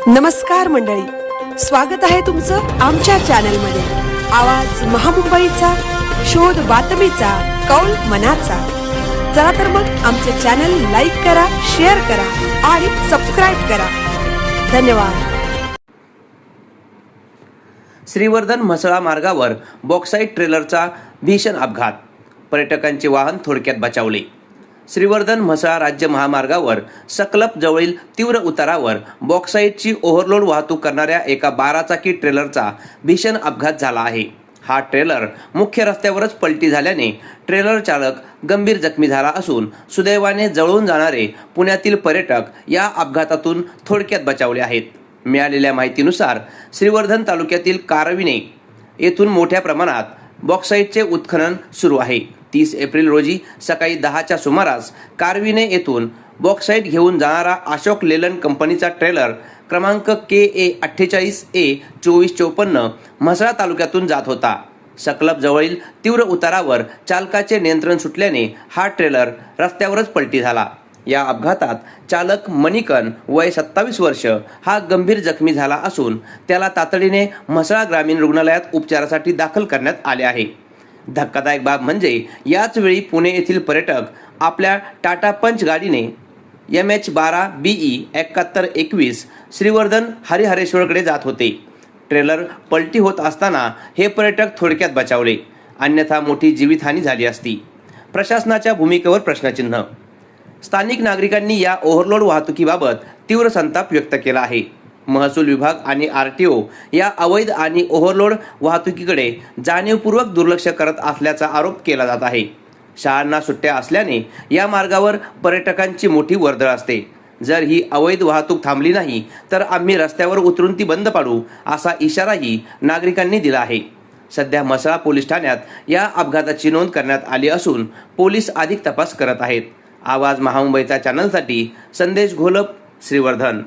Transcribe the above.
नमस्कार मंडळी, स्वागत आहे तुमचं आमच्या चॅनलमध्ये। आवाज महामुंबईचा, शोध बातमीचा, कौल मनाचा। चला तर मग आमचे चॅनल लाईक करा, शेअर करा आणि सबस्क्राइब करा। धन्यवाद। श्रीवर्धन म्हसळा मार्गावर बॉक्साईट ट्रेलरचा भीषण अपघात, पर्यटकांचे वाहन थोडक्यात बचावले। श्रीवर्धन म्हसळा राज्य महामार्गावर सकलप जवळील तीव्र उतारावर बॉक्साईटची ओव्हरलोड वाहतूक करणाऱ्या एका 12 चाकी ट्रेलरचा भीषण अपघात झाला आहे। हा ट्रेलर मुख्य रस्त्यावरच पलटी झाल्याने ट्रेलर चालक गंभीर जखमी झाला असून सुदैवाने जळून जाणारे पुण्यातील पर्यटक या अपघातातून थोडक्यात बचावले आहेत। मिळालेल्या माहितीनुसार श्रीवर्धन तालुक्यातील कारविने येथून मोठ्या प्रमाणात बॉक्साईटचे उत्खनन सुरू आहे। 30 एप्रिल रोजी सकाळी 10च्या सुमारास कारविने येथून बॉक्साईट घेऊन जाणारा अशोक लेलंड कंपनीचा ट्रेलर क्रमांक KA 48A2454 म्हसळा तालुक्यातून जात होता। सकलप जवळील तीव्र उतारावर चालकाचे नियंत्रण सुटल्याने हा ट्रेलर रस्त्यावरच पलटी झाला। या अपघातात चालक मणिकन वय 27 वर्ष हा गंभीर जखमी झाला असून त्याला तातडीने म्हसळा ग्रामीण रुग्णालयात उपचारासाठी दाखल करण्यात आले आहे। धक्कादायक बाब म्हणजे याच वेळी पुणे येथील पर्यटक आपल्या टाटा पंच गाडीने MH12BE 7121 श्रीवर्धन हरिहरेश्वरकडे जात होते। ट्रेलर पलटी होत असताना हे पर्यटक थोडक्यात बचावले, अन्यथा मोठी जीवितहानी झाली असती। प्रशासनाच्या भूमिकेवर प्रश्नचिन्ह। स्थानिक नागरिकांनी या ओव्हरलोड वाहतुकीबाबत तीव्र संताप व्यक्त केला आहे। महसूल विभाग आणि RTO या अवैध आणि ओव्हरलोड वाहतुकीकडे जाणीवपूर्वक दुर्लक्ष करत असल्याचा आरोप केला जात आहे। शाळांना सुट्ट्या असल्याने या मार्गावर पर्यटकांची मोठी वर्दळ असते। जर ही अवैध वाहतूक थांबली नाही तर आम्ही रस्त्यावर उतरून ती बंद पाडू असा इशाराही नागरिकांनी दिला आहे। सध्या म्हसळा पोलीस ठाण्यात या अपघाताची नोंद करण्यात आली असून पोलीस अधिक तपास करत आहेत। आवाज महामुंबईचा चॅनलसाठी संदेश घोलप, श्रीवर्धन।